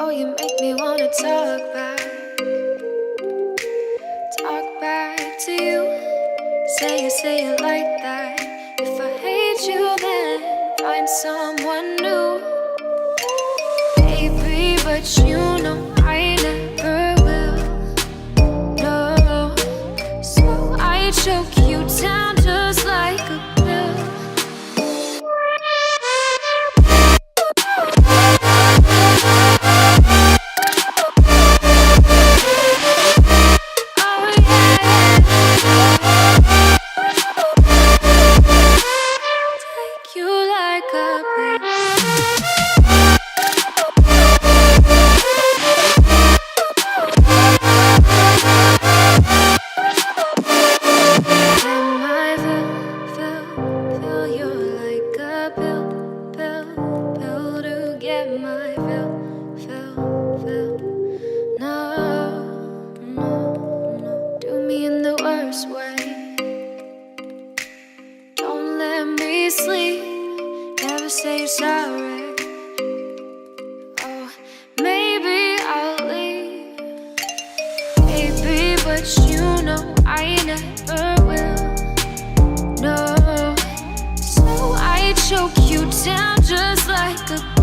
Oh, you make me wanna talk back to you. Say it like that. If I hate you, then find someone new. Baby, but you know I never will. No, so I choke you down just like a pill. Sleep, never say you're sorry. Oh, maybe I'll leave, baby, but you know I never will. No, so I choke you down just like a